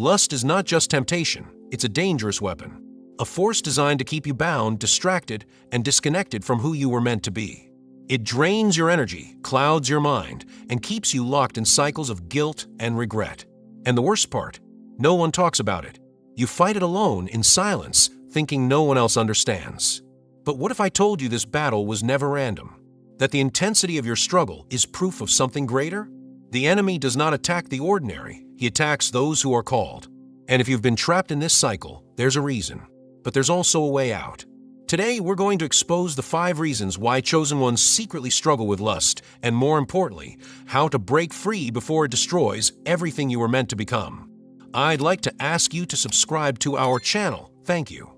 Lust is not just temptation, it's a dangerous weapon. A force designed to keep you bound, distracted, and disconnected from who you were meant to be. It drains your energy, clouds your mind, and keeps you locked in cycles of guilt and regret. And the worst part, no one talks about it. You fight it alone, in silence, thinking no one else understands. But what if I told you this battle was never random? That the intensity of your struggle is proof of something greater? The enemy does not attack the ordinary, he attacks those who are called. And if you've been trapped in this cycle, there's a reason. But there's also a way out. Today, we're going to expose the 5 reasons why chosen ones secretly struggle with lust, and more importantly, how to break free before it destroys everything you were meant to become. I'd like to ask you to subscribe to our channel. Thank you.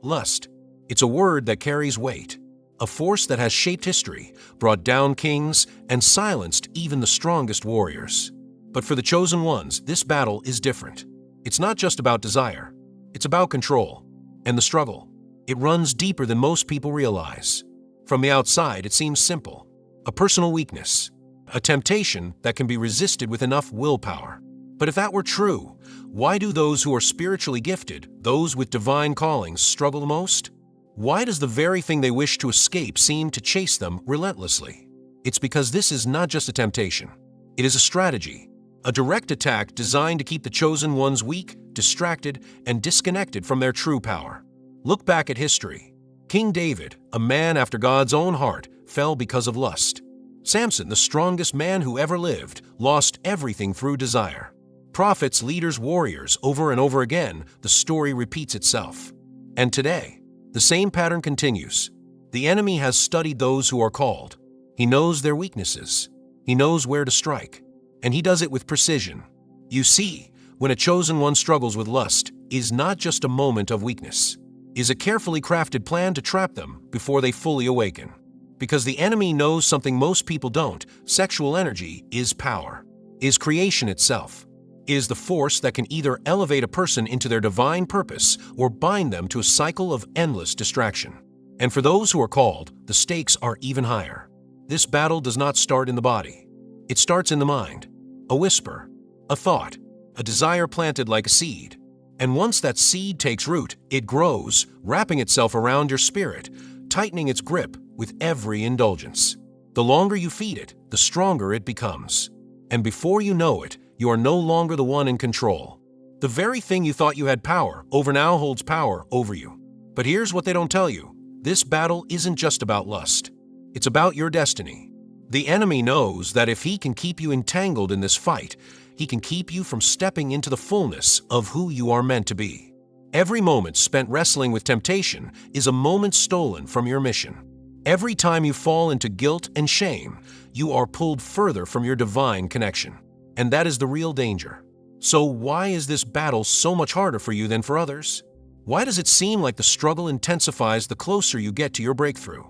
Lust. It's a word that carries weight. A force that has shaped history, brought down kings, and silenced even the strongest warriors. But for the chosen ones, this battle is different. It's not just about desire. It's about control. And the struggle. It runs deeper than most people realize. From the outside, it seems simple. A personal weakness. A temptation that can be resisted with enough willpower. But if that were true, why do those who are spiritually gifted, those with divine callings, struggle the most? Why does the very thing they wish to escape seem to chase them relentlessly? It's because this is not just a temptation. It is a strategy. A direct attack designed to keep the chosen ones weak, distracted, and disconnected from their true power. Look back at history. King David, a man after God's own heart, fell because of lust. Samson, the strongest man who ever lived, lost everything through desire. Prophets, leaders, warriors, over and over again, the story repeats itself. And today, the same pattern continues. The enemy has studied those who are called. He knows their weaknesses. He knows where to strike. And he does it with precision. You see, when a chosen one struggles with lust, is not just a moment of weakness. Is a carefully crafted plan to trap them before they fully awaken. Because the enemy knows something most people don't. Sexual energy is power, is creation itself, is the force that can either elevate a person into their divine purpose or bind them to a cycle of endless distraction. And for those who are called, the stakes are even higher. This battle does not start in the body. It starts in the mind. A whisper, a thought, a desire planted like a seed. And once that seed takes root, it grows, wrapping itself around your spirit, tightening its grip with every indulgence. The longer you feed it, the stronger it becomes. And before you know it, you are no longer the one in control. The very thing you thought you had power over now holds power over you. But here's what they don't tell you. This battle isn't just about lust. It's about your destiny. The enemy knows that if he can keep you entangled in this fight, he can keep you from stepping into the fullness of who you are meant to be. Every moment spent wrestling with temptation is a moment stolen from your mission. Every time you fall into guilt and shame, you are pulled further from your divine connection. And that is the real danger. So why is this battle so much harder for you than for others? Why does it seem like the struggle intensifies the closer you get to your breakthrough?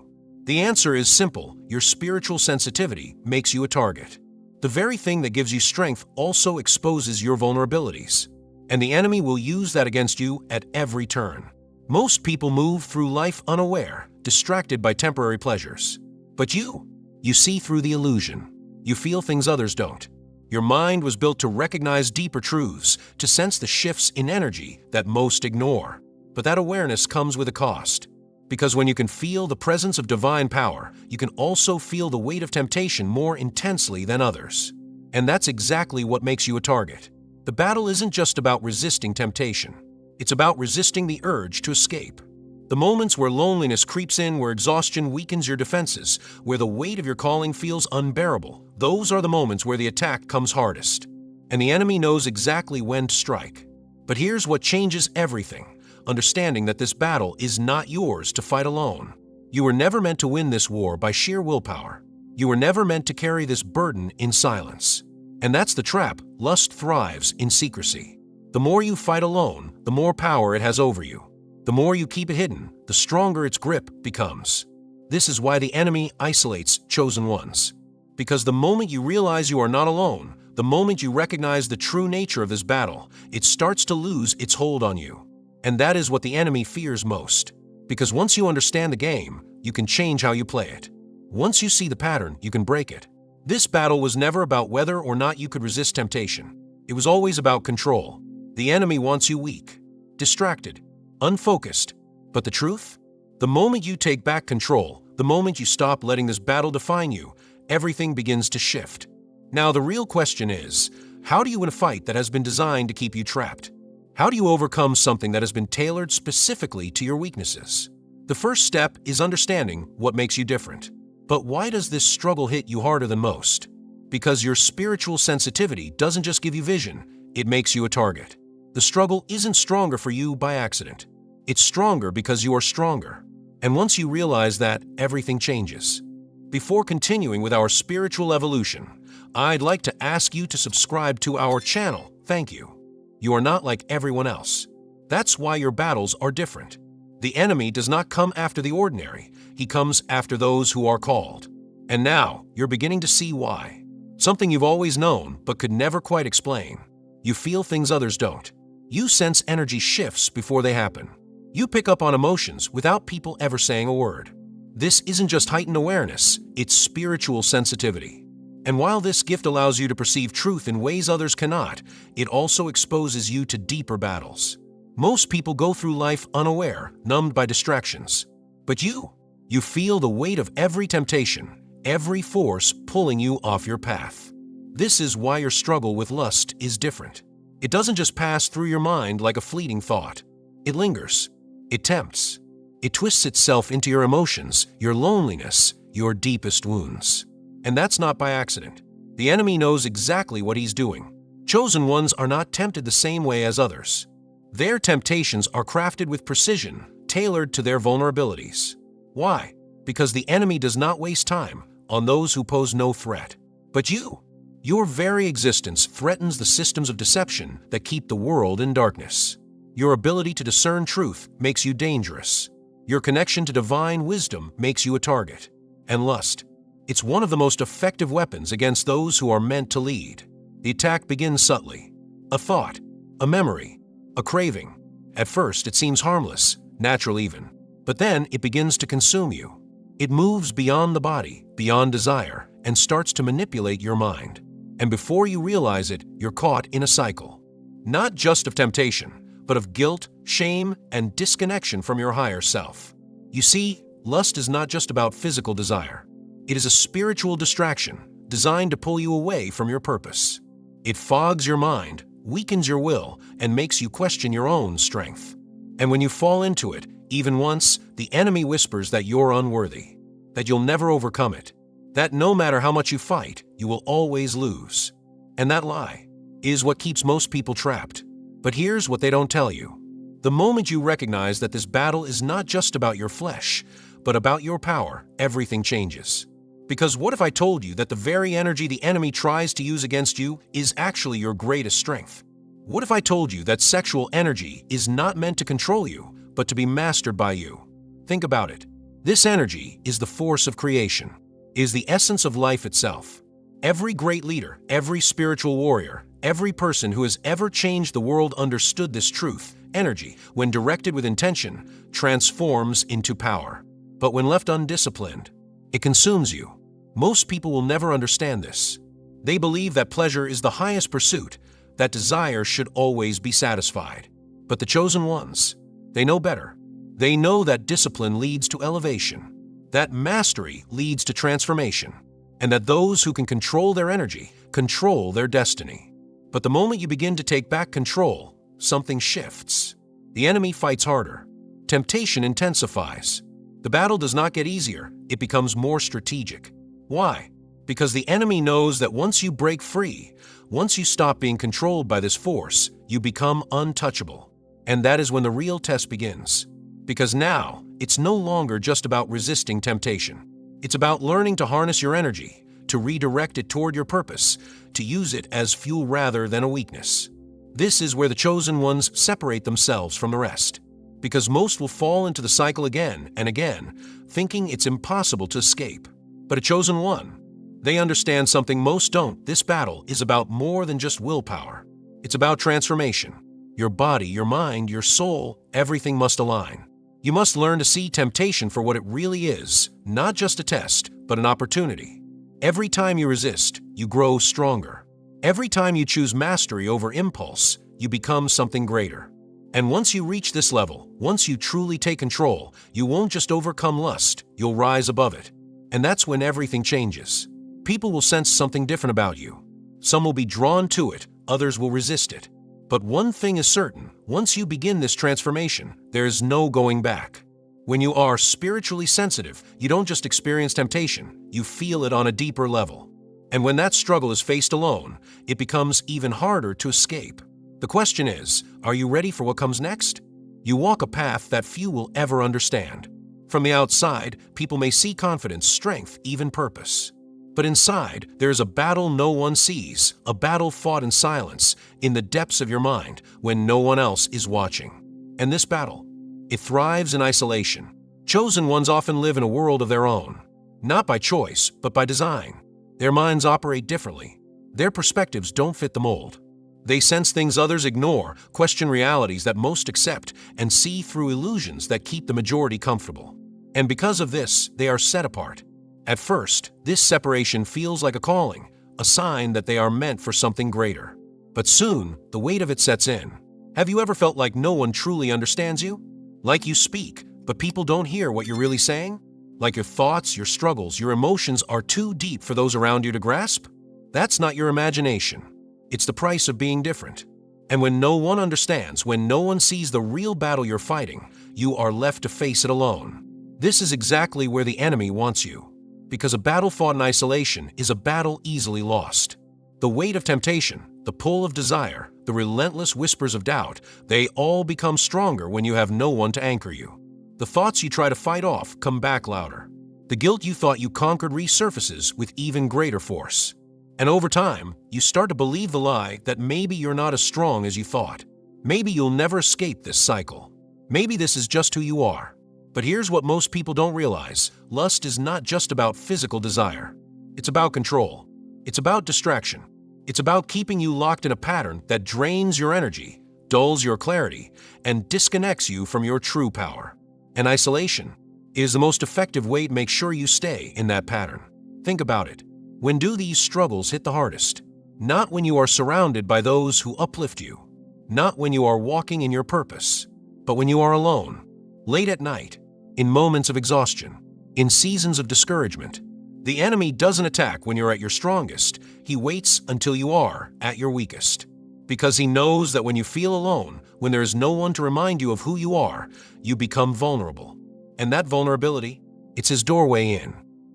The answer is simple. Your spiritual sensitivity makes you a target. The very thing that gives you strength also exposes your vulnerabilities. And the enemy will use that against you at every turn. Most people move through life unaware, distracted by temporary pleasures. But you see through the illusion. You feel things others don't. Your mind was built to recognize deeper truths, to sense the shifts in energy that most ignore. But that awareness comes with a cost. Because when you can feel the presence of divine power, you can also feel the weight of temptation more intensely than others. And that's exactly what makes you a target. The battle isn't just about resisting temptation. It's about resisting the urge to escape. The moments where loneliness creeps in, where exhaustion weakens your defenses, where the weight of your calling feels unbearable, those are the moments where the attack comes hardest. And the enemy knows exactly when to strike. But here's what changes everything. Understanding that this battle is not yours to fight alone. You were never meant to win this war by sheer willpower. You were never meant to carry this burden in silence. And that's the trap. Lust thrives in secrecy. The more you fight alone, the more power it has over you. The more you keep it hidden, the stronger its grip becomes. This is why the enemy isolates chosen ones. Because the moment you realize you are not alone, the moment you recognize the true nature of this battle, it starts to lose its hold on you. And that is what the enemy fears most. Because once you understand the game, you can change how you play it. Once you see the pattern, you can break it. This battle was never about whether or not you could resist temptation. It was always about control. The enemy wants you weak, distracted, unfocused. But the truth? The moment you take back control, the moment you stop letting this battle define you, everything begins to shift. Now, the real question is, how do you win a fight that has been designed to keep you trapped? How do you overcome something that has been tailored specifically to your weaknesses? The first step is understanding what makes you different. But why does this struggle hit you harder than most? Because your spiritual sensitivity doesn't just give you vision, it makes you a target. The struggle isn't stronger for you by accident. It's stronger because you are stronger. And once you realize that, everything changes. Before continuing with our spiritual evolution, I'd like to ask you to subscribe to our channel. Thank you. You are not like everyone else. That's why your battles are different. The enemy does not come after the ordinary. He comes after those who are called. And now, you're beginning to see why. Something you've always known but could never quite explain. You feel things others don't. You sense energy shifts before they happen. You pick up on emotions without people ever saying a word. This isn't just heightened awareness, it's spiritual sensitivity. And while this gift allows you to perceive truth in ways others cannot, it also exposes you to deeper battles. Most people go through life unaware, numbed by distractions. But you feel the weight of every temptation, every force pulling you off your path. This is why your struggle with lust is different. It doesn't just pass through your mind like a fleeting thought. It lingers. It tempts. It twists itself into your emotions, your loneliness, your deepest wounds. And that's not by accident. The enemy knows exactly what he's doing. Chosen ones are not tempted the same way as others. Their temptations are crafted with precision, tailored to their vulnerabilities. Why? Because the enemy does not waste time on those who pose no threat. But your very existence threatens the systems of deception that keep the world in darkness. Your ability to discern truth makes you dangerous. Your connection to divine wisdom makes you a target. And lust, it's one of the most effective weapons against those who are meant to lead. The attack begins subtly. A thought, a memory, a craving. At first, it seems harmless, natural even. But then it begins to consume you. It moves beyond the body, beyond desire, and starts to manipulate your mind. And before you realize it, you're caught in a cycle. Not just of temptation, but of guilt, shame, and disconnection from your higher self. You see, lust is not just about physical desire. It is a spiritual distraction designed to pull you away from your purpose. It fogs your mind, weakens your will, and makes you question your own strength. And when you fall into it, even once, the enemy whispers that you're unworthy, that you'll never overcome it, that no matter how much you fight, you will always lose. And that lie is what keeps most people trapped. But here's what they don't tell you. The moment you recognize that this battle is not just about your flesh, but about your power, everything changes. Because what if I told you that the very energy the enemy tries to use against you is actually your greatest strength? What if I told you that sexual energy is not meant to control you, but to be mastered by you? Think about it. This energy is the force of creation, is the essence of life itself. Every great leader, every spiritual warrior, every person who has ever changed the world understood this truth. Energy, when directed with intention, transforms into power. But when left undisciplined, it consumes you. Most people will never understand this. They believe that pleasure is the highest pursuit, that desire should always be satisfied. But the chosen ones, they know better. They know that discipline leads to elevation, that mastery leads to transformation, and that those who can control their energy control their destiny. But the moment you begin to take back control, something shifts. The enemy fights harder. Temptation intensifies. The battle does not get easier, it becomes more strategic. Why? Because the enemy knows that once you break free, once you stop being controlled by this force, you become untouchable. And that is when the real test begins. Because now, it's no longer just about resisting temptation. It's about learning to harness your energy, to redirect it toward your purpose, to use it as fuel rather than a weakness. This is where the chosen ones separate themselves from the rest. Because most will fall into the cycle again and again, thinking it's impossible to escape. But a chosen one, they understand something most don't. This battle is about more than just willpower. It's about transformation. Your body, your mind, your soul, everything must align. You must learn to see temptation for what it really is, not just a test, but an opportunity. Every time you resist, you grow stronger. Every time you choose mastery over impulse, you become something greater. And once you reach this level, once you truly take control, you won't just overcome lust, you'll rise above it. And that's when everything changes. People will sense something different about you. Some will be drawn to it, others will resist it. But one thing is certain, once you begin this transformation, there is no going back. When you are spiritually sensitive, you don't just experience temptation, you feel it on a deeper level. And when that struggle is faced alone, it becomes even harder to escape. The question is, are you ready for what comes next? You walk a path that few will ever understand. From the outside, people may see confidence, strength, even purpose. But inside, there is a battle no one sees, a battle fought in silence, in the depths of your mind, when no one else is watching. And this battle, it thrives in isolation. Chosen ones often live in a world of their own, not by choice, but by design. Their minds operate differently. Their perspectives don't fit the mold. They sense things others ignore, question realities that most accept, and see through illusions that keep the majority comfortable. And because of this, they are set apart. At first, this separation feels like a calling, a sign that they are meant for something greater. But soon, the weight of it sets in. Have you ever felt like no one truly understands you? Like you speak, but people don't hear what you're really saying? Like your thoughts, your struggles, your emotions are too deep for those around you to grasp? That's not your imagination. It's the price of being different. And when no one understands, when no one sees the real battle you're fighting, you are left to face it alone. This is exactly where the enemy wants you. Because a battle fought in isolation is a battle easily lost. The weight of temptation, the pull of desire, the relentless whispers of doubt, they all become stronger when you have no one to anchor you. The thoughts you try to fight off come back louder. The guilt you thought you conquered resurfaces with even greater force. And over time, you start to believe the lie that maybe you're not as strong as you thought. Maybe you'll never escape this cycle. Maybe this is just who you are. But here's what most people don't realize. Lust is not just about physical desire. It's about control. It's about distraction. It's about keeping you locked in a pattern that drains your energy, dulls your clarity, and disconnects you from your true power. And isolation is the most effective way to make sure you stay in that pattern. Think about it. When do these struggles hit the hardest? Not when you are surrounded by those who uplift you. Not when you are walking in your purpose. But when you are alone, late at night, in moments of exhaustion, in seasons of discouragement. The enemy doesn't attack when you're at your strongest. He waits until you are at your weakest. Because he knows that when you feel alone, when there is no one to remind you of who you are, you become vulnerable. And that vulnerability, it's his doorway in.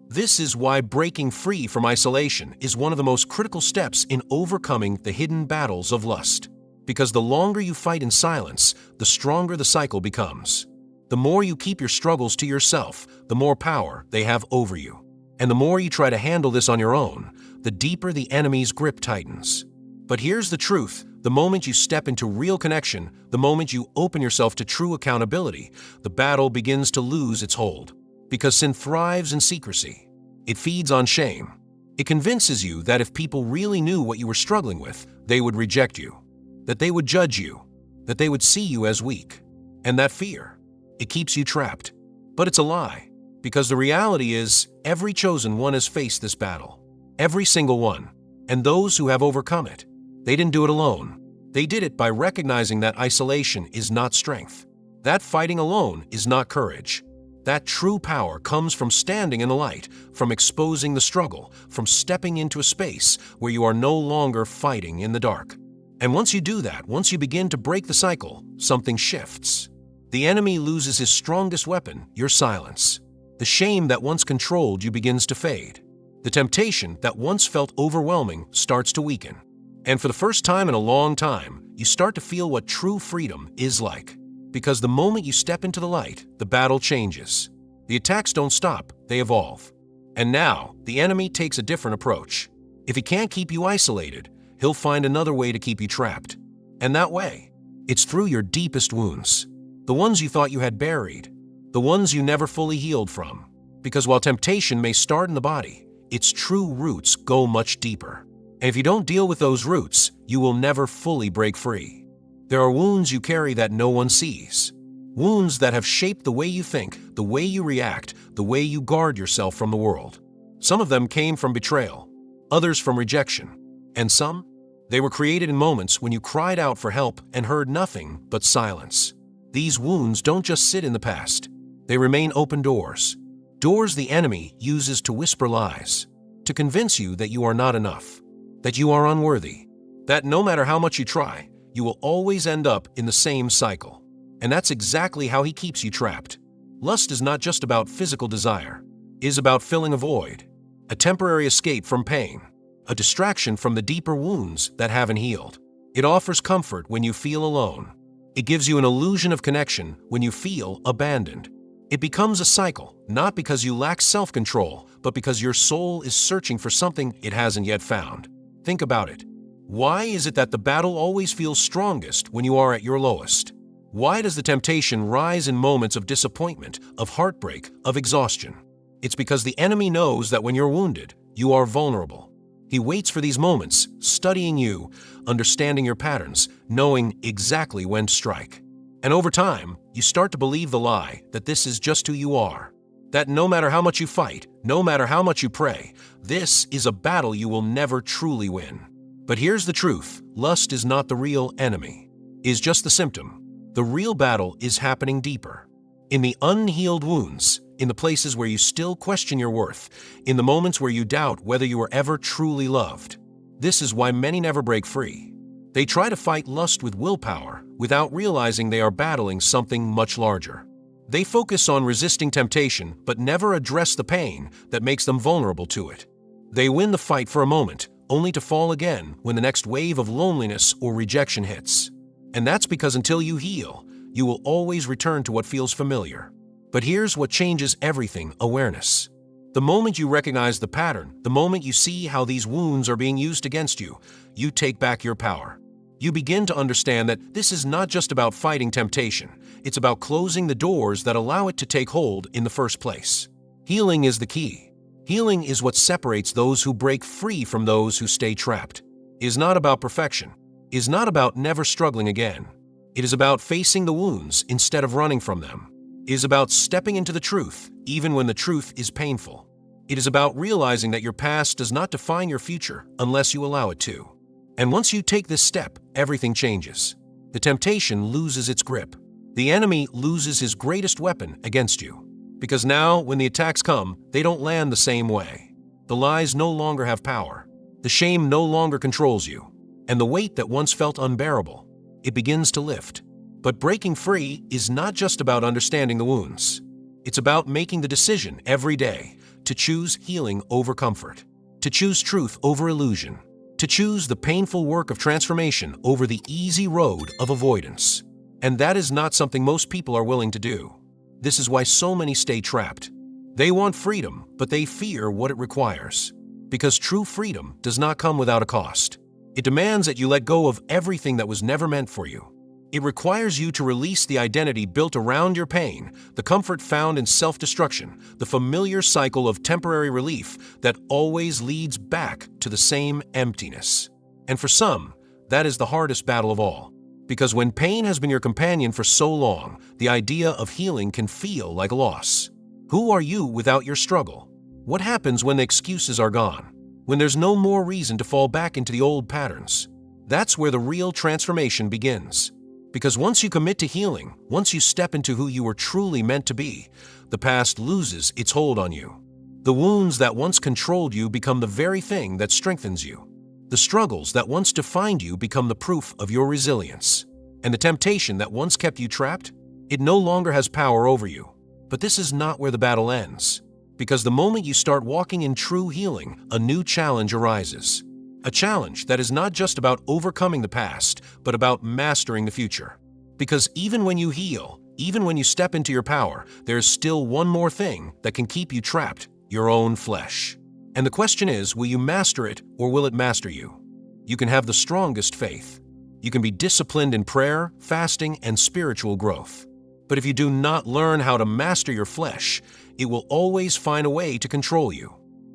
This is why breaking free from isolation is one of the most critical steps in overcoming the hidden battles of lust. Because the longer you fight in silence, the stronger the cycle becomes. The more you keep your struggles to yourself, the more power they have over you. And the more you try to handle this on your own, the deeper the enemy's grip tightens. But here's the truth. The moment you step into real connection, the moment you open yourself to true accountability, the battle begins to lose its hold. Because sin thrives in secrecy. It feeds on shame. It convinces you that if people really knew what you were struggling with, they would reject you, that they would judge you, that they would see you as weak. And that fear, it keeps you trapped. But it's a lie, because the reality is every chosen one has faced this battle. Every single one. And those who have overcome it, they didn't do it alone. They did it by recognizing that isolation is not strength. That fighting alone is not courage. That true power comes from standing in the light, from exposing the struggle, from stepping into a space where you are no longer fighting in the dark. And once you do that, once you begin to break the cycle, something shifts. The enemy loses his strongest weapon, your silence. The shame that once controlled you begins to fade. The temptation that once felt overwhelming starts to weaken. And for the first time in a long time, you start to feel what true freedom is like. Because the moment you step into the light, the battle changes. The attacks don't stop, they evolve. And now, the enemy takes a different approach. If he can't keep you isolated, he'll find another way to keep you trapped. And that way, it's through your deepest wounds. The ones you thought you had buried. The ones you never fully healed from. Because while temptation may start in the body, its true roots go much deeper. And if you don't deal with those roots, you will never fully break free. There are wounds you carry that no one sees. Wounds that have shaped the way you think, the way you react, the way you guard yourself from the world. Some of them came from betrayal, others from rejection, and some They were created in moments when you cried out for help and heard nothing but silence. These wounds don't just sit in the past. They remain open doors. Doors the enemy uses to whisper lies, to convince you that you are not enough, that you are unworthy, that no matter how much you try, you will always end up in the same cycle. And that's exactly how he keeps you trapped. Lust is not just about physical desire. It is about filling a void, a temporary escape from pain, a distraction from the deeper wounds that haven't healed. It offers comfort when you feel alone. It gives you an illusion of connection when you feel abandoned. It becomes a cycle, not because you lack self-control, but because your soul is searching for something it hasn't yet found. Think about it. Why is it that the battle always feels strongest when you are at your lowest? Why does the temptation rise in moments of disappointment, of heartbreak, of exhaustion? It's because the enemy knows that when you're wounded, you are vulnerable. He waits for these moments, studying you, understanding your patterns, knowing exactly when to strike. And over time, you start to believe the lie that this is just who you are. That no matter how much you fight, no matter how much you pray, this is a battle you will never truly win. But here's the truth: lust is not the real enemy. It is just the symptom. The real battle is happening deeper. In the unhealed wounds, in the places where you still question your worth, in the moments where you doubt whether you were ever truly loved. This is why many never break free. They try to fight lust with willpower without realizing they are battling something much larger. They focus on resisting temptation but never address the pain that makes them vulnerable to it. They win the fight for a moment, only to fall again when the next wave of loneliness or rejection hits. And that's because until you heal, you will always return to what feels familiar. But here's what changes everything: awareness. The moment you recognize the pattern, the moment you see how these wounds are being used against you, you take back your power. You begin to understand that this is not just about fighting temptation, it's about closing the doors that allow it to take hold in the first place. Healing is the key. Healing is what separates those who break free from those who stay trapped. It is not about perfection. It is not about never struggling again. It is about facing the wounds instead of running from them. It is about stepping into the truth, even when the truth is painful. It is about realizing that your past does not define your future unless you allow it to. And once you take this step, everything changes. The temptation loses its grip. The enemy loses his greatest weapon against you. Because now, when the attacks come, they don't land the same way. The lies no longer have power. The shame no longer controls you. And the weight that once felt unbearable, it begins to lift. But breaking free is not just about understanding the wounds. It's about making the decision every day to choose healing over comfort, to choose truth over illusion, to choose the painful work of transformation over the easy road of avoidance. And that is not something most people are willing to do. This is why so many stay trapped. They want freedom, but they fear what it requires. Because true freedom does not come without a cost. It demands that you let go of everything that was never meant for you. It requires you to release the identity built around your pain, the comfort found in self-destruction, the familiar cycle of temporary relief that always leads back to the same emptiness. And for some, that is the hardest battle of all. Because when pain has been your companion for so long, the idea of healing can feel like loss. Who are you without your struggle? What happens when the excuses are gone? When there's no more reason to fall back into the old patterns? That's where the real transformation begins. Because once you commit to healing, once you step into who you were truly meant to be, the past loses its hold on you. The wounds that once controlled you become the very thing that strengthens you. The struggles that once defined you become the proof of your resilience. And the temptation that once kept you trapped, it no longer has power over you. But this is not where the battle ends. Because the moment you start walking in true healing, a new challenge arises. A challenge that is not just about overcoming the past, but about mastering the future. Because even when you heal, even when you step into your power, there is still one more thing that can keep you trapped: your own flesh. And the question is, will you master it or will it master you? You can have the strongest faith. You can be disciplined in prayer, fasting, and spiritual growth. But if you do not learn how to master your flesh, it will always find a way to control you.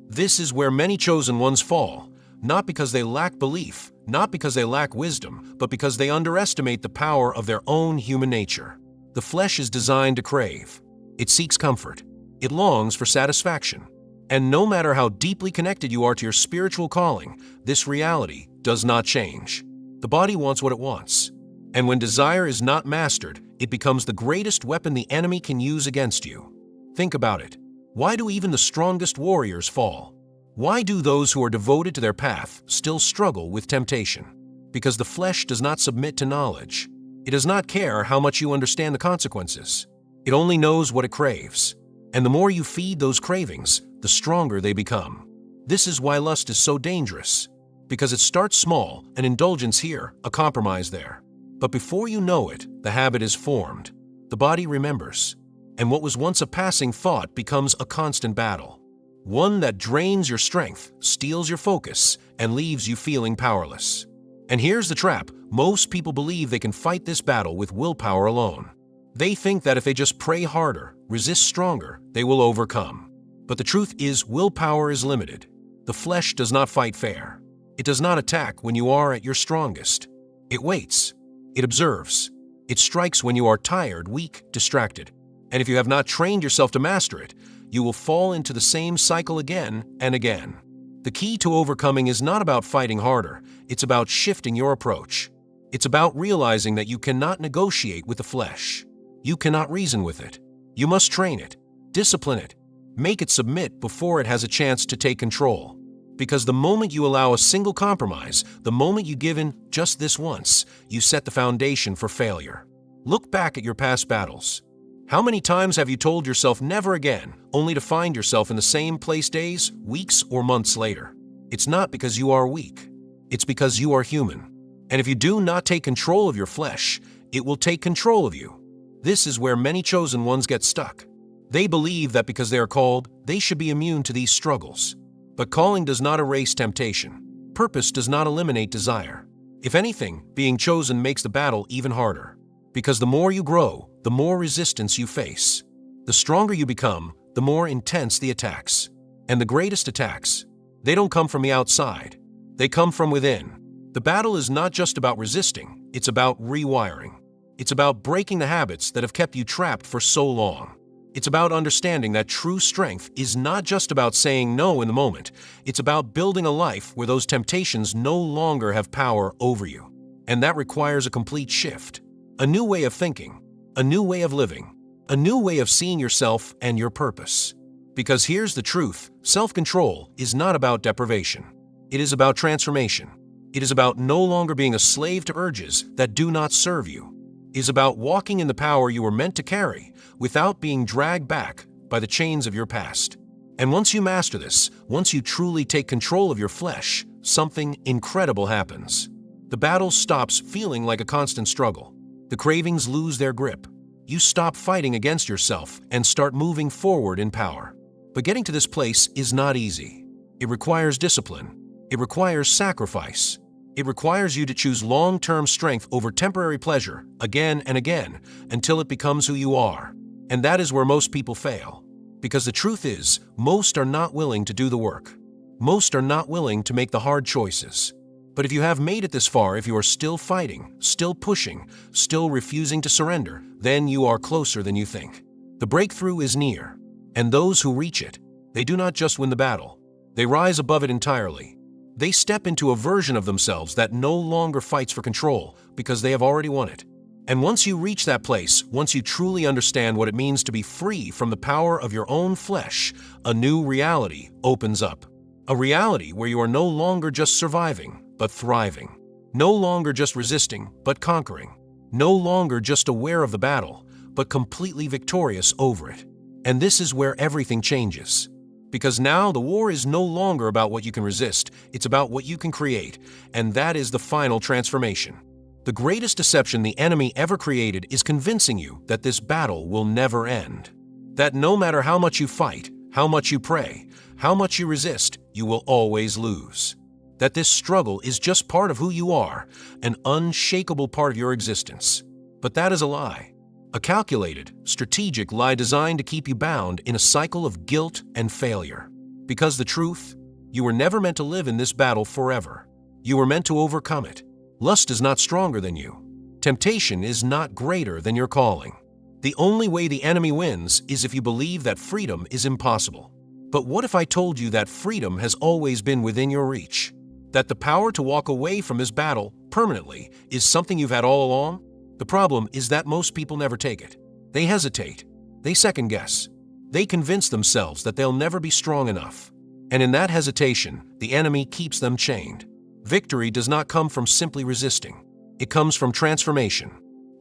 This is where many chosen ones fall. Not because they lack belief, not because they lack wisdom, but because they underestimate the power of their own human nature. The flesh is designed to crave. It seeks comfort. It longs for satisfaction. And no matter how deeply connected you are to your spiritual calling, this reality does not change. The body wants what it wants. And when desire is not mastered, it becomes the greatest weapon the enemy can use against you. Think about it. Why do even the strongest warriors fall? Why do those who are devoted to their path still struggle with temptation? Because the flesh does not submit to knowledge. It does not care how much you understand the consequences. It only knows what it craves. And the more you feed those cravings, the stronger they become. This is why lust is so dangerous. Because it starts small, an indulgence here, a compromise there. But before you know it, the habit is formed. The body remembers. And what was once a passing thought becomes a constant battle. One that drains your strength, steals your focus, and leaves you feeling powerless. And here's the trap. Most people believe they can fight this battle with willpower alone. They think that if they just pray harder, resist stronger, they will overcome. But the truth is, willpower is limited. The flesh does not fight fair. It does not attack when you are at your strongest. It waits. It observes. It strikes when you are tired, weak, distracted. And if you have not trained yourself to master it, you will fall into the same cycle again and again. The key to overcoming is not about fighting harder, it's about shifting your approach. It's about realizing that you cannot negotiate with the flesh. You cannot reason with it. You must train it, discipline it, make it submit before it has a chance to take control. Because the moment you allow a single compromise, the moment you give in just this once, you set the foundation for failure. Look back at your past battles. How many times have you told yourself never again, only to find yourself in the same place days, weeks, or months later? It's not because you are weak. It's because you are human. And if you do not take control of your flesh, it will take control of you. This is where many chosen ones get stuck. They believe that because they are called, they should be immune to these struggles. But calling does not erase temptation. Purpose does not eliminate desire. If anything, being chosen makes the battle even harder. Because the more you grow, the more resistance you face. The stronger you become, the more intense the attacks. And the greatest attacks, they don't come from the outside. They come from within. The battle is not just about resisting, it's about rewiring. It's about breaking the habits that have kept you trapped for so long. It's about understanding that true strength is not just about saying no in the moment. It's about building a life where those temptations no longer have power over you. And that requires a complete shift. A new way of thinking, a new way of living, a new way of seeing yourself and your purpose. Because here's the truth, self-control is not about deprivation. It is about transformation. It is about no longer being a slave to urges that do not serve you. It is about walking in the power you were meant to carry without being dragged back by the chains of your past. And once you master this, once you truly take control of your flesh, something incredible happens. The battle stops feeling like a constant struggle. The cravings lose their grip. You stop fighting against yourself and start moving forward in power. But getting to this place is not easy. It requires discipline. It requires sacrifice. It requires you to choose long-term strength over temporary pleasure again and again until it becomes who you are. And that is where most people fail. Because the truth is, most are not willing to do the work. Most are not willing to make the hard choices. But if you have made it this far, if you are still fighting, still pushing, still refusing to surrender, then you are closer than you think. The breakthrough is near. And those who reach it, they do not just win the battle. They rise above it entirely. They step into a version of themselves that no longer fights for control because they have already won it. And once you reach that place, once you truly understand what it means to be free from the power of your own flesh, a new reality opens up. A reality where you are no longer just surviving, but thriving. No longer just resisting, but conquering. No longer just aware of the battle, but completely victorious over it. And this is where everything changes. Because now the war is no longer about what you can resist, it's about what you can create, and that is the final transformation. The greatest deception the enemy ever created is convincing you that this battle will never end. That no matter how much you fight, how much you pray, how much you resist, you will always lose. That this struggle is just part of who you are, an unshakable part of your existence. But that is a lie. A calculated, strategic lie designed to keep you bound in a cycle of guilt and failure. Because the truth, you were never meant to live in this battle forever. You were meant to overcome it. Lust is not stronger than you. Temptation is not greater than your calling. The only way the enemy wins is if you believe that freedom is impossible. But what if I told you that freedom has always been within your reach? That the power to walk away from this battle permanently is something you've had all along? The problem is that most people never take it. They hesitate. They second guess. They convince themselves that they'll never be strong enough. And in that hesitation, the enemy keeps them chained. Victory does not come from simply resisting. It comes from transformation.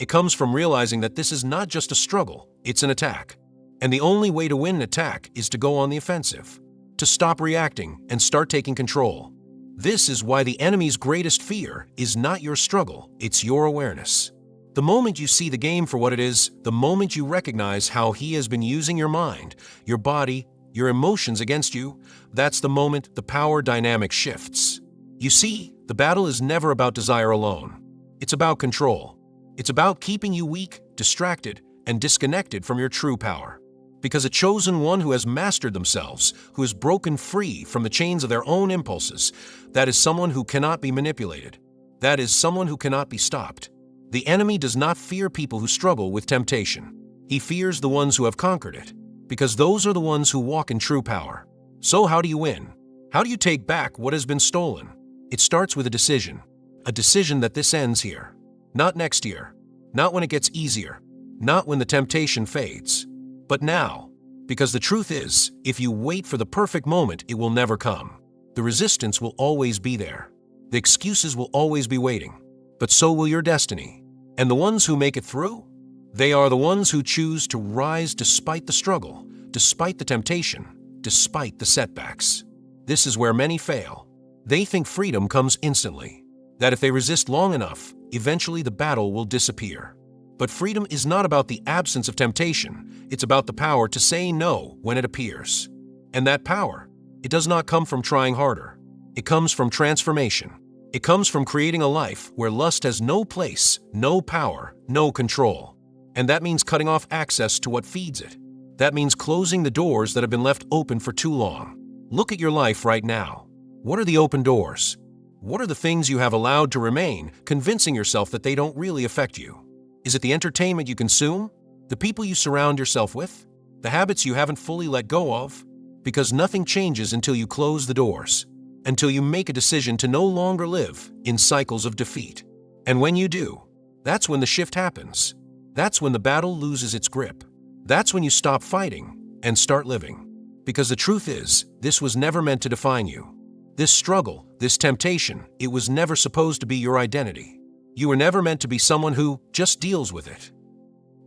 It comes from realizing that this is not just a struggle, it's an attack. And the only way to win an attack is to go on the offensive, to stop reacting and start taking control. This is why the enemy's greatest fear is not your struggle, it's your awareness. The moment you see the game for what it is, the moment you recognize how he has been using your mind, your body, your emotions against you, that's the moment the power dynamic shifts. You see, the battle is never about desire alone. It's about control. It's about keeping you weak, distracted, and disconnected from your true power. Because a chosen one who has mastered themselves, who has broken free from the chains of their own impulses, that is someone who cannot be manipulated. That is someone who cannot be stopped. The enemy does not fear people who struggle with temptation. He fears the ones who have conquered it, because those are the ones who walk in true power. So how do you win? How do you take back what has been stolen? It starts with a decision that this ends here. Not next year, not when it gets easier, not when the temptation fades, but now. Because the truth is, if you wait for the perfect moment, it will never come. The resistance will always be there. The excuses will always be waiting. But so will your destiny. And the ones who make it through? They are the ones who choose to rise despite the struggle, despite the temptation, despite the setbacks. This is where many fail. They think freedom comes instantly, that if they resist long enough, eventually the battle will disappear. But freedom is not about the absence of temptation, it's about the power to say no when it appears. And that power, it does not come from trying harder. It comes from transformation. It comes from creating a life where lust has no place, no power, no control. And that means cutting off access to what feeds it. That means closing the doors that have been left open for too long. Look at your life right now. What are the open doors? What are the things you have allowed to remain, convincing yourself that they don't really affect you? Is it the entertainment you consume? The people you surround yourself with? The habits you haven't fully let go of? Because nothing changes until you close the doors, until you make a decision to no longer live in cycles of defeat. And when you do, that's when the shift happens. That's when the battle loses its grip. That's when you stop fighting and start living. Because the truth is, this was never meant to define you. This struggle, this temptation, it was never supposed to be your identity. You were never meant to be someone who just deals with it.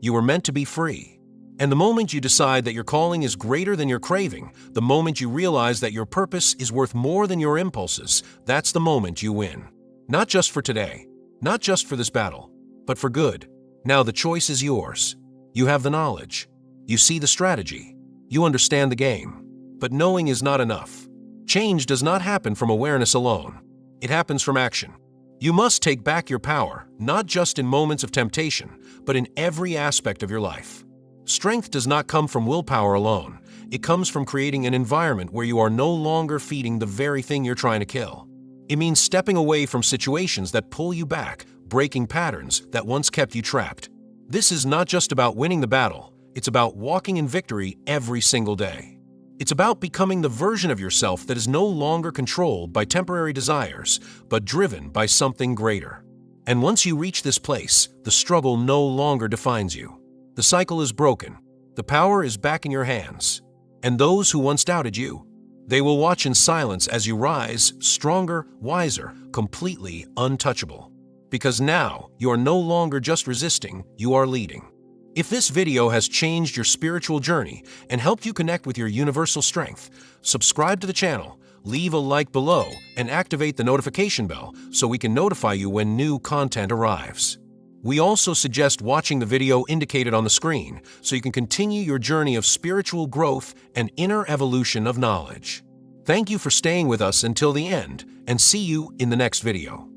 You were meant to be free. And the moment you decide that your calling is greater than your craving, the moment you realize that your purpose is worth more than your impulses, that's the moment you win. Not just for today, not just for this battle, but for good. Now the choice is yours. You have the knowledge. You see the strategy. You understand the game. But knowing is not enough. Change does not happen from awareness alone. It happens from action. You must take back your power, not just in moments of temptation, but in every aspect of your life. Strength does not come from willpower alone. It comes from creating an environment where you are no longer feeding the very thing you're trying to kill. It means stepping away from situations that pull you back, breaking patterns that once kept you trapped. This is not just about winning the battle. It's about walking in victory every single day. It's about becoming the version of yourself that is no longer controlled by temporary desires, but driven by something greater. And once you reach this place, the struggle no longer defines you. The cycle is broken. The power is back in your hands. And those who once doubted you, they will watch in silence as you rise, stronger, wiser, completely untouchable. Because now, you are no longer just resisting, you are leading. If this video has changed your spiritual journey and helped you connect with your universal strength, subscribe to the channel, leave a like below, and activate the notification bell so we can notify you when new content arrives. We also suggest watching the video indicated on the screen so you can continue your journey of spiritual growth and inner evolution of knowledge. Thank you for staying with us until the end, and see you in the next video.